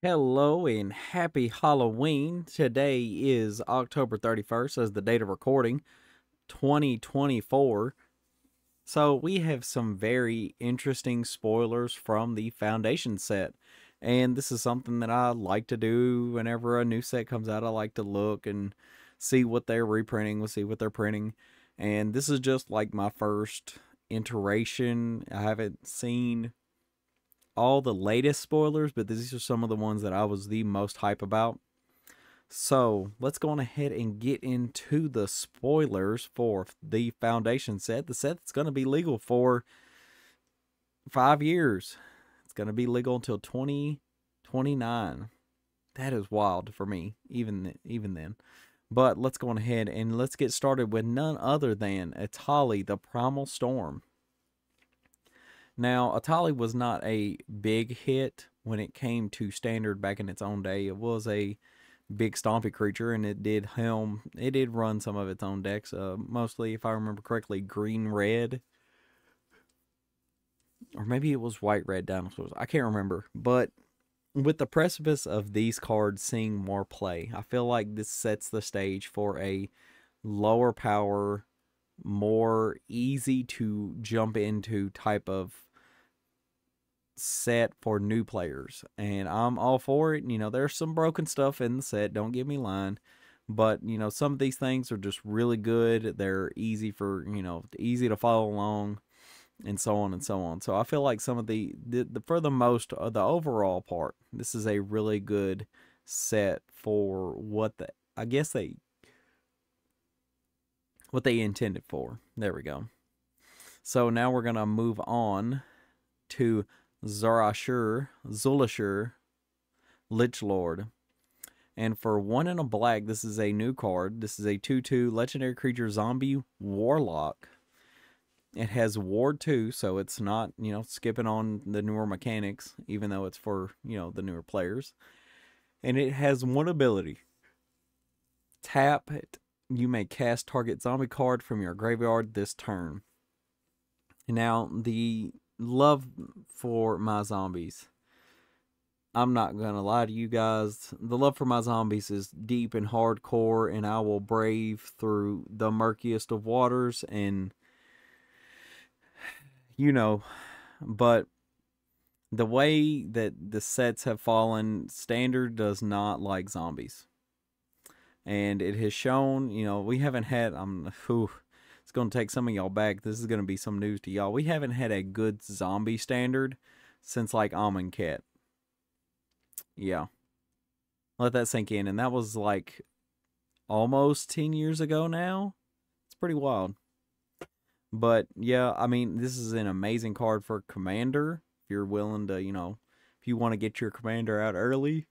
Hello and happy Halloween. Today is October 31st as the date of recording, 2024. So we have some very interesting spoilers from the Foundation set. And this is something that I like to do whenever a new set comes out. I like to look and see what they're reprinting, we'll see what they're printing. And this is just like my first iteration. I haven't seen all the latest spoilers, but these are some of the ones that I was the most hype about. So let's go on ahead and get into the spoilers for the Foundation set. The set that's going to be legal for 5 years. It's going to be legal until 2029. That is wild for me, even then. But let's go on ahead and let's get started with none other than Etali, the Primal Storm. Now, Etali was not a big hit when it came to standard back in its own day. It was a big stompy creature, and it did run some of its own decks. Mostly, if I remember correctly, green-red. Or maybe it was white-red dinosaurs. I can't remember. But with the precipice of these cards seeing more play, I feel like this sets the stage for a lower power, more easy to jump into type of set for new players, and I'm all for it. There's some broken stuff in the set, don't get me lying, but some of these things are just really good. They're easy easy to follow along, and so on and so on. So I feel like some of the for the most of the overall part, this is a really good set for what what they intended for. There we go. So now we're gonna move on to Zulashur, Lich Lord. And for 1 and a black, this is a new card. This is a 2/2 legendary creature zombie warlock. It has Ward 2, so it's not, skipping on the newer mechanics, even though it's for, the newer players. And it has one ability. Tap it. You may cast target zombie card from your graveyard this turn. Now, the love for my zombies, I'm not gonna lie to you guys, the love for my zombies is deep and hardcore, and I will brave through the murkiest of waters, and but the way that the sets have fallen, standard does not like zombies, and it has shown. We haven't had it's going to take some of y'all back. This is going to be some news to y'all. We haven't had a good zombie standard since, like, Amonkhet. Yeah. Let that sink in. And that was, like, almost 10 years ago now. It's pretty wild. But, yeah, I mean, this is an amazing card for Commander. If you're willing to, if you want to get your Commander out early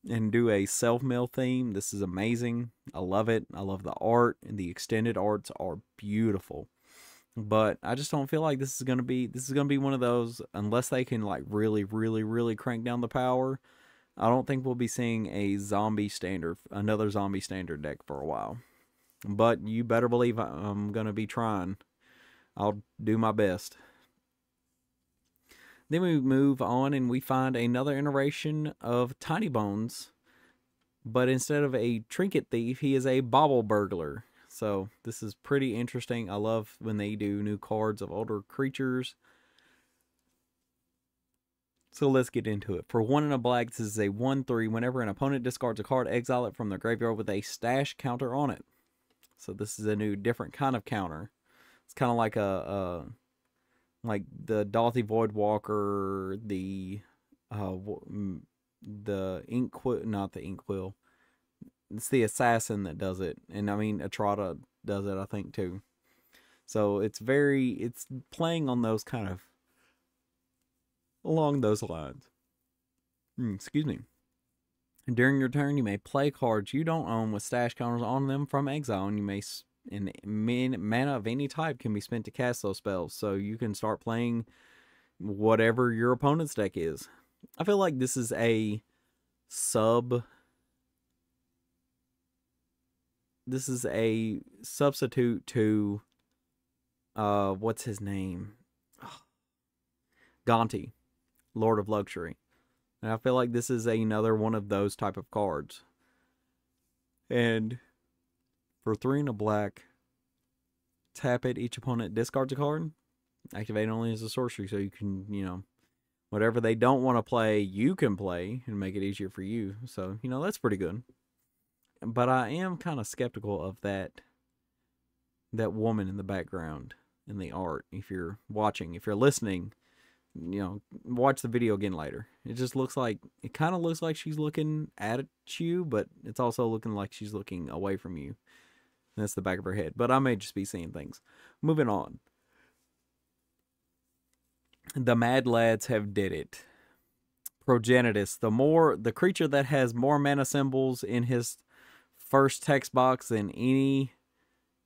and do a self-mill theme, this is amazing. I love it. I love the art, and the extended arts are beautiful. But I just don't feel like this is gonna be one of those, unless they can like really, really, really crank down the power. I don't think we'll be seeing another zombie standard deck for a while. But you better believe I'm gonna be trying. I'll do my best. Then we move on and we find another iteration of Tiny Bones, but instead of a trinket thief, he is a bauble burglar. So this is pretty interesting. I love when they do new cards of older creatures. So let's get into it. For 1 and a black, this is a 1/3. Whenever an opponent discards a card, exile it from their graveyard with a stash counter on it. So this is a new, different kind of counter. It's kind of like like the Dauthi Voidwalker, the Inkwell, not the Inkwell. It's the Assassin that does it, and I mean Atrata does it, I think, too. So it's playing on those kind of along those lines. Excuse me. During your turn, you may play cards you don't own with stash counters on them from exile, and you may mana of any type can be spent to cast those spells. So you can start playing whatever your opponent's deck is. I feel like this is a substitute to what's his name? Gonti, Lord of Luxury. And I feel like this is another one of those type of cards. And for 3 and a black, tap it, each opponent discards a card. Activate only as a sorcery, so you can, whatever they don't want to play, you can play and make it easier for you. So, that's pretty good. But I am kind of skeptical of that woman in the background in the art. If you're watching, if you're listening, watch the video again later. It kind of looks like she's looking at you, but it's also looking like she's looking away from you. That's the back of her head. But I may just be seeing things. Moving on. The Mad Lads have did it. Progenitus, the creature that has more mana symbols in his first text box than any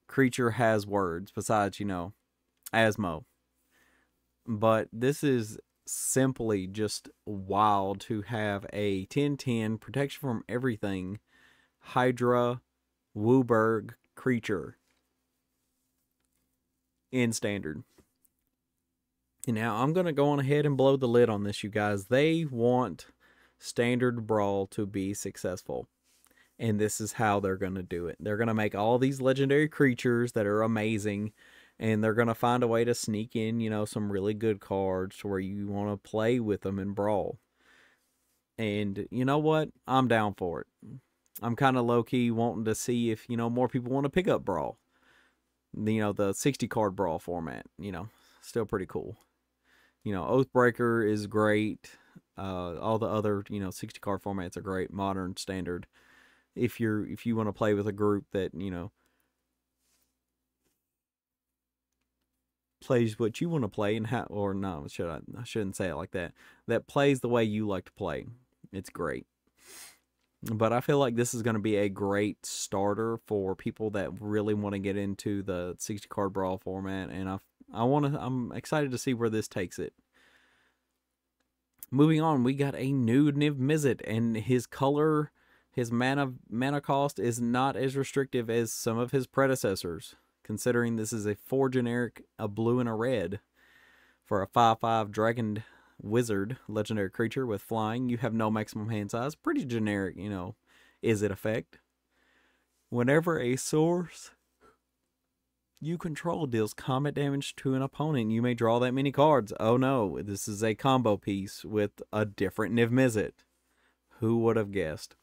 creature has words besides, Asmo. But this is simply just wild to have a 10/10 protection from everything Hydra WUBRG creature in Standard. Now, I'm going to go on ahead and blow the lid on this, you guys. They want Standard Brawl to be successful. And this is how they're going to do it. They're going to make all these legendary creatures that are amazing. And they're going to find a way to sneak in, some really good cards to where you want to play with them in Brawl. And you know what? I'm down for it. I'm kind of low-key wanting to see if, more people want to pick up Brawl. The 60-card Brawl format, still pretty cool. Oathbreaker is great. All the other, 60-card formats are great. Modern, Standard. If you want to play with a group that, plays what you want to play and I shouldn't say it like that. That plays the way you like to play. It's great. But I feel like this is going to be a great starter for people that really want to get into the 60-card Brawl format, and I'm excited to see where this takes it. Moving on, we got a new Niv Mizzet, and his color, his mana cost is not as restrictive as some of his predecessors, considering this is a 4 generic, a blue and a red, for a 5/5 Dragon Wizard legendary creature with flying. You have no maximum hand size. Pretty generic, is it effect. Whenever a source you control deals combat damage to an opponent, you may draw that many cards. Oh no, this is a combo piece with a different Niv Mizzet. Who would have guessed?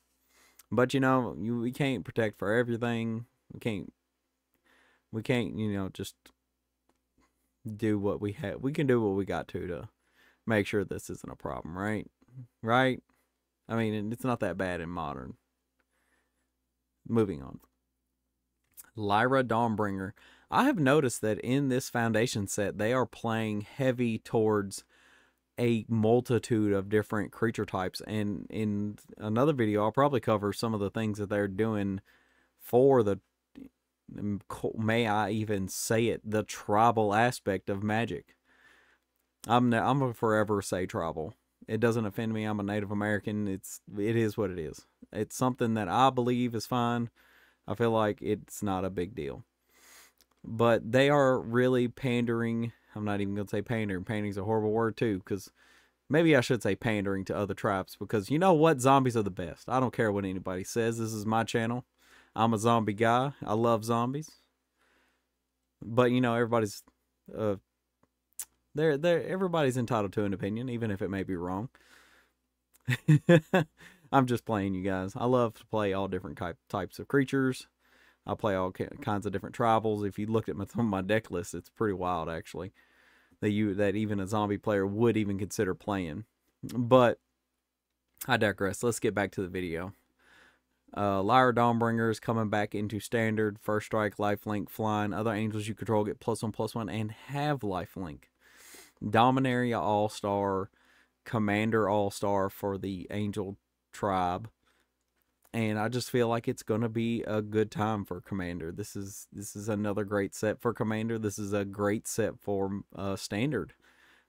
But we can't protect for everything. We can't, just do what we have. We can do what we got to make sure this isn't a problem, right? Right? I mean, it's not that bad in Modern. Moving on. Lyra Dawnbringer. I have noticed that in this Foundation set, they are playing heavy towards a multitude of different creature types. And in another video, I'll probably cover some of the things that they're doing for the, may I even say it, the tribal aspect of Magic. I'm gonna forever say tribal. It doesn't offend me. I'm a Native American. It is what it is. It's something that I believe is fine. I feel like it's not a big deal. But they are really pandering. I'm not even gonna say pandering. Pandering's a horrible word too, because maybe I should say pandering to other tribes, because you know what? Zombies are the best. I don't care what anybody says. This is my channel. I'm a zombie guy. I love zombies. But everybody's everybody's entitled to an opinion, even if it may be wrong. I'm just playing, you guys. I love to play all different types of creatures. I play all kinds of different tribals. If you looked at some of my deck list, it's pretty wild, actually, that even a zombie player would even consider playing. But I digress. Let's get back to the video. Lyra Dawnbringer is coming back into Standard. First strike, lifelink, flying. Other angels you control get +1/+1 and have lifelink. Dominaria All-Star, Commander All-Star for the Angel Tribe. And I just feel like it's going to be a good time for Commander. This is another great set for Commander. This is a great set for Standard.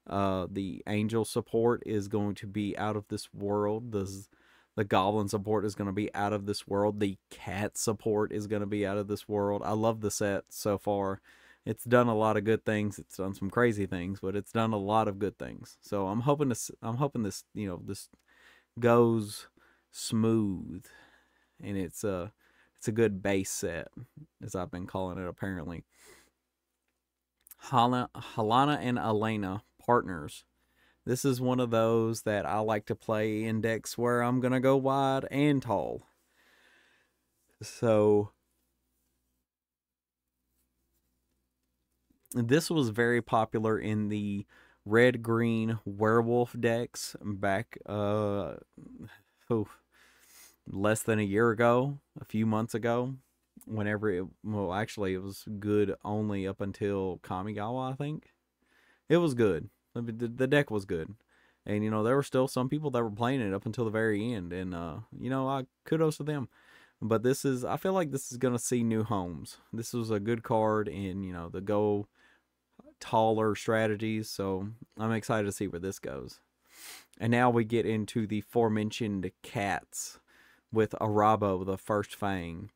The Angel support is going to be out of this world. The Goblin support is going to be out of this world. The Cat support is going to be out of this world. I love the set so far. It's done a lot of good things. It's done some crazy things, but it's done a lot of good things. So I'm hoping this, this goes smooth, and it's a good base set, as I've been calling it apparently. Halana and Elena partners. This is one of those that I like to play in decks where I'm gonna go wide and tall. So this was very popular in the red green werewolf decks back less than a year ago, a few months ago. Whenever it, well, actually, it was good only up until Kamigawa, I think. It was good. The deck was good. And, you know, there were still some people that were playing it up until the very end. And, you know, kudos to them. But I feel like this is going to see new homes. This was a good card in, you know, the go taller strategies. So I'm excited to see where this goes. And now we get into the aforementioned cats with Arabo, the first Fang.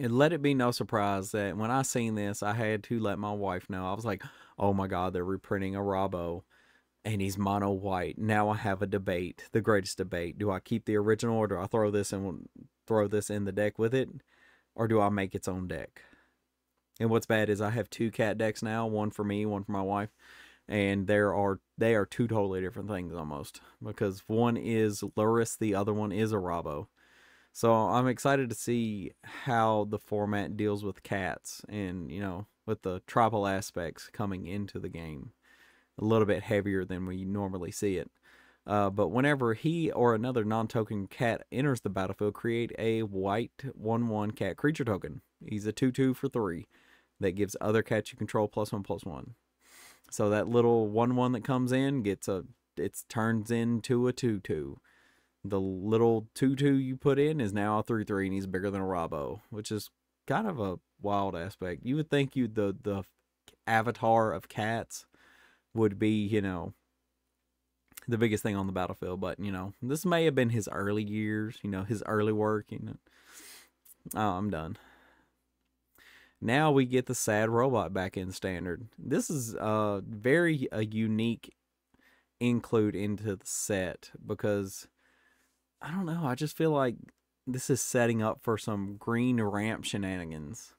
And let it be no surprise that when I seen this, I had to let my wife know. I was like, oh my God, they're reprinting Arabo and he's mono white. Now I have a debate, the greatest debate. Do I keep the original, or do I throw this in the deck with it? Or do I make its own deck? And what's bad is I have two cat decks now, one for me, one for my wife. And they are two totally different things almost. Because one is Luris, the other one is Arabo. So I'm excited to see how the format deals with cats and, you know, with the tribal aspects coming into the game. A little bit heavier than we normally see it. But whenever he or another non-token cat enters the battlefield, create a white 1/1 cat creature token. He's a 2/2 for 3 that gives other cats you control +1/+1. So that little 1/1 that comes in it turns into a 2/2. The little 2/2 you put in is now a 3/3, and he's bigger than a Rabo, which is kind of a wild aspect. You would think the avatar of cats would be, you know, the biggest thing on the battlefield, but, you know, this may have been his early years, you know, his early work, you know. Oh, I'm done. Now we get the sad robot back in standard. This is a unique include into the set because I don't know, I just feel like this is setting up for some green ramp shenanigans.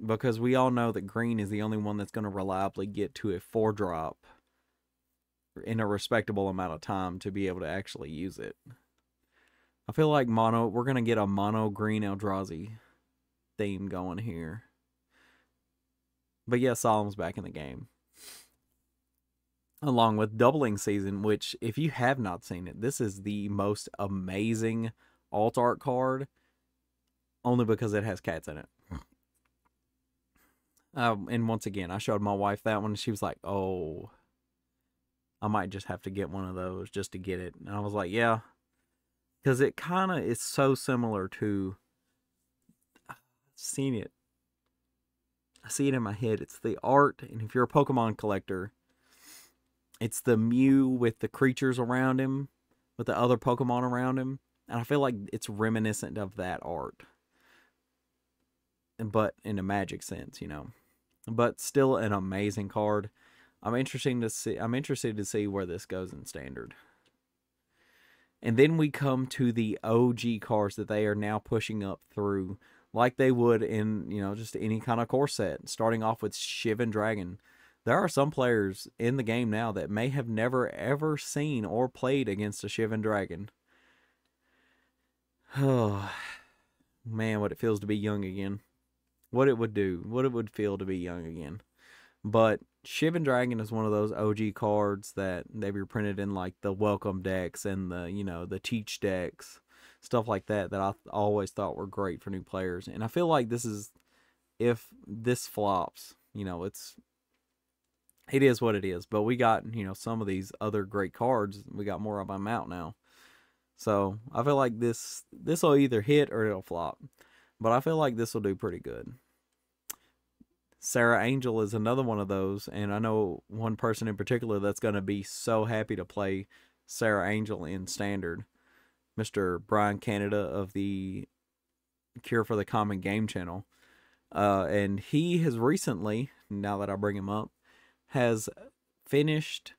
Because we all know that green is the only one that's going to reliably get to a 4-drop in a respectable amount of time to be able to actually use it. I feel like we're going to get a mono green Eldrazi theme going here. But yeah, Solemn's back in the game. Along with Doubling Season, which, if you have not seen it, this is the most amazing alt art card, only because it has cats in it. And once again, I showed my wife that one, and she was like, oh, I might just have to get one of those just to get it. And I was like, yeah, because it kind of is so similar to, I've seen it. I see it in my head. It's the art, and if you're a Pokemon collector, it's the Mew with the creatures around him, with the other Pokemon around him. And I feel like it's reminiscent of that art. But in a magic sense, you know. But still an amazing card. I'm interested to see where this goes in standard. And then we come to the OG cards that they are now pushing up through, like they would in, you know, just any kind of core set. Starting off with Shivan Dragon. There are some players in the game now that may have never ever seen or played against a Shivan Dragon. Oh, man, what it feels to be young again. What it would do. What it would feel to be young again. But Shivan Dragon is one of those OG cards that they've reprinted in like the Welcome decks and the, you know, the Teach decks. Stuff like that I always thought were great for new players. And I feel like if this flops, you know, it is what it is. But we got, you know, some of these other great cards. We got more of them out now. So I feel like this will either hit or it'll flop. But I feel like this will do pretty good. Serra Angel is another one of those. And I know one person in particular that's going to be so happy to play Serra Angel in Standard. Mr. Brian Canada of the Cure for the Common Game channel. And he has recently, now that I bring him up, has finished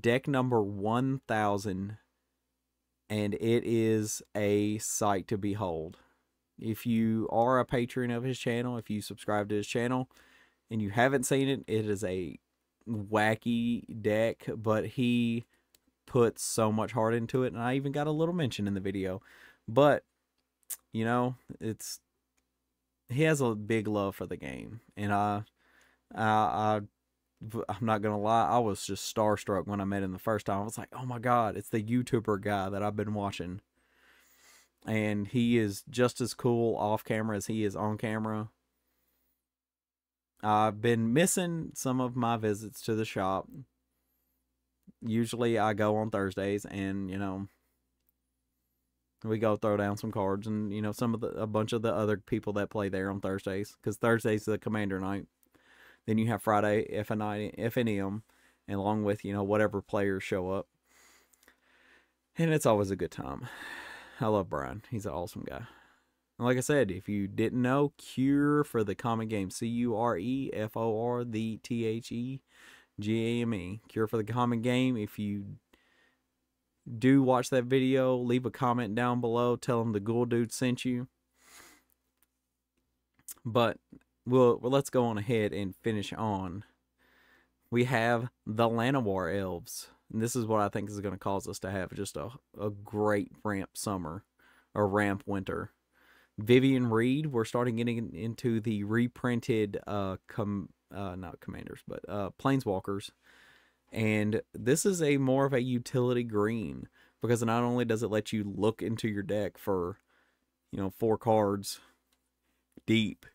deck number 1000 and it is a sight to behold. If you are a patron of his channel, if you subscribe to his channel and you haven't seen it, it is a wacky deck, but he puts so much heart into it, and I even got a little mention in the video. But you know, he has a big love for the game, and I'm not gonna lie, I was just starstruck when I met him the first time. I was like, oh my god, it's the YouTuber guy that I've been watching. And he is just as cool off camera as he is on camera. I've been missing some of my visits to the shop. Usually I go on Thursdays, and you know, we go throw down some cards, and you know, a bunch of the other people that play there on Thursdays, because Thursday's the commander night. Then you have Friday FNM, and along with, you know, whatever players show up, and it's always a good time. I love Brian. He's an awesome guy. And like I said, if you didn't know, Cure for the Common Game, CUREFOR the THEGAME, Cure for the Common Game. If you do watch that video, leave a comment down below, tell them the Ghoul Dude sent you. But well, let's go on ahead and finish on. We have the Llanowar Elves. And this is what I think is going to cause us to have just a great ramp summer, or ramp winter. Vivian Reed, we're starting getting into the reprinted not commanders, but planeswalkers. And this is a more of a utility green, because not only does it let you look into your deck for, you know, 4 cards deep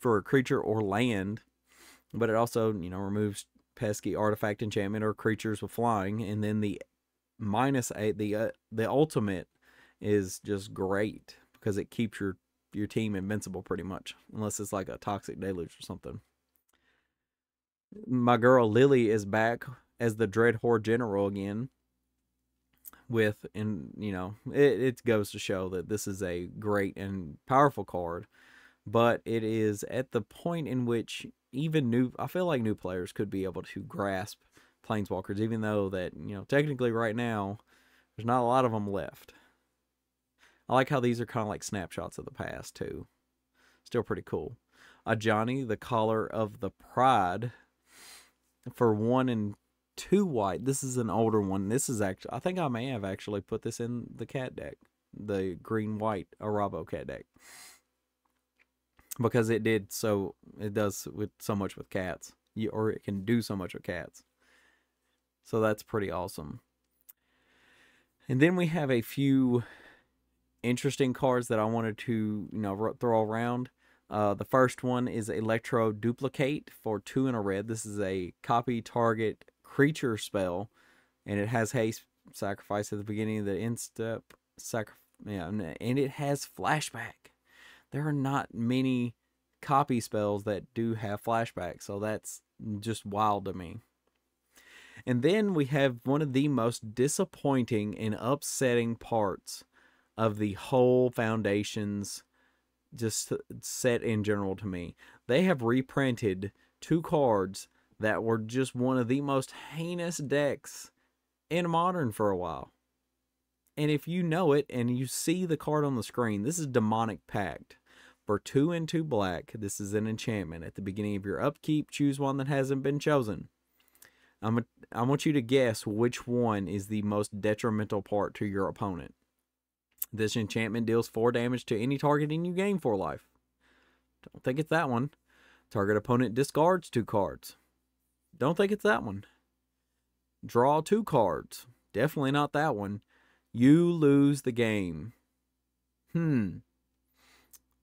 for a creature or land, but it also, you know, removes pesky artifact, enchantment, or creatures with flying. And then the -8, the ultimate is just great, because it keeps your team invincible pretty much, unless it's like a toxic deluge or something. My girl Lily is back as the Dreadhorde General again. And you know, it goes to show that this is a great and powerful card, but it is at the point in which even I feel like new players could be able to grasp planeswalkers, even though that, you know, technically right now there's not a lot of them left. I like how these are kind of like snapshots of the past too. Still pretty cool. Ajani, the Caller of the Pride, for 1 and 2 white. This is an older one. This is actually, I think I may have actually put this in the cat deck, the green-white Arabo cat deck, because it does with so much with cats, or it can do so much with cats. So that's pretty awesome. And then we have a few interesting cards that I wanted to, you know, throw around. The first one is Electro Duplicate for 2 and a red. This is a copy target creature spell, and it has haste, sacrifice at the beginning of the end step, and it has flashback. There are not many copy spells that do have flashback, so that's just wild to me. And then we have one of the most disappointing and upsetting parts of the whole Foundation's just set in general to me. They have reprinted 2 cards that were just one of the most heinous decks in Modern for a while. And if you know it and you see the card on the screen, this is Demonic Pact. For 2 and 2 black, this is an enchantment. At the beginning of your upkeep, choose one that hasn't been chosen. I want you to guess which one is the most detrimental part to your opponent. This enchantment deals 4 damage to any target and you gain 4 life. Don't think it's that one. Target opponent discards 2 cards. Don't think it's that one. Draw 2 cards. Definitely not that one. You lose the game.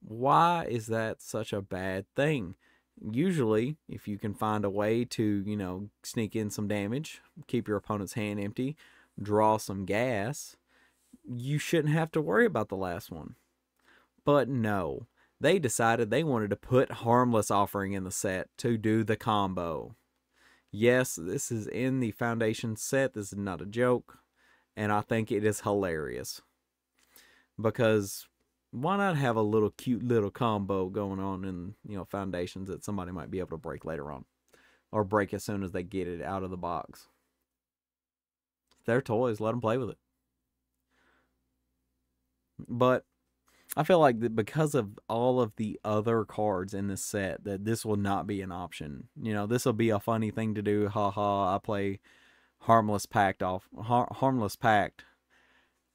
Why is that such a bad thing? Usually, if you can find a way to, you know, sneak in some damage, keep your opponent's hand empty, draw some gas, you shouldn't have to worry about the last one. But no, they decided they wanted to put Harmless Offering in the set to do the combo. Yes, this is in the Foundation set. This is not a joke. And I think it is hilarious. Because why not have a little cute little combo going on in, you know, Foundations that somebody might be able to break later on, or break as soon as they get it out of the box? It's their toys, let them play with it. But I feel like that because of all of the other cards in this set, that this will not be an option. You know, this will be a funny thing to do. Ha ha! I play Harmless Pact,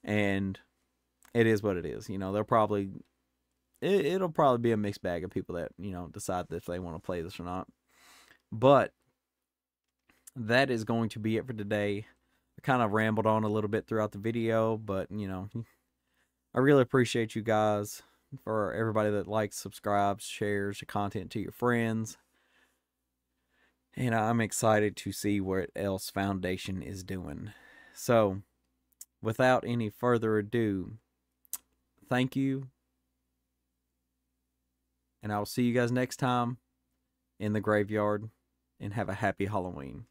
and it is what it is. You know, they'll probably it'll probably be a mixed bag of people that, you know, decide if they want to play this or not. But that is going to be it for today. I kind of rambled on a little bit throughout the video, but you know, I really appreciate you guys, for everybody that likes, subscribes, shares the content to your friends. And I'm excited to see what else Foundation is doing. So, without any further ado, thank you. And I will see you guys next time in the graveyard. And have a happy Halloween.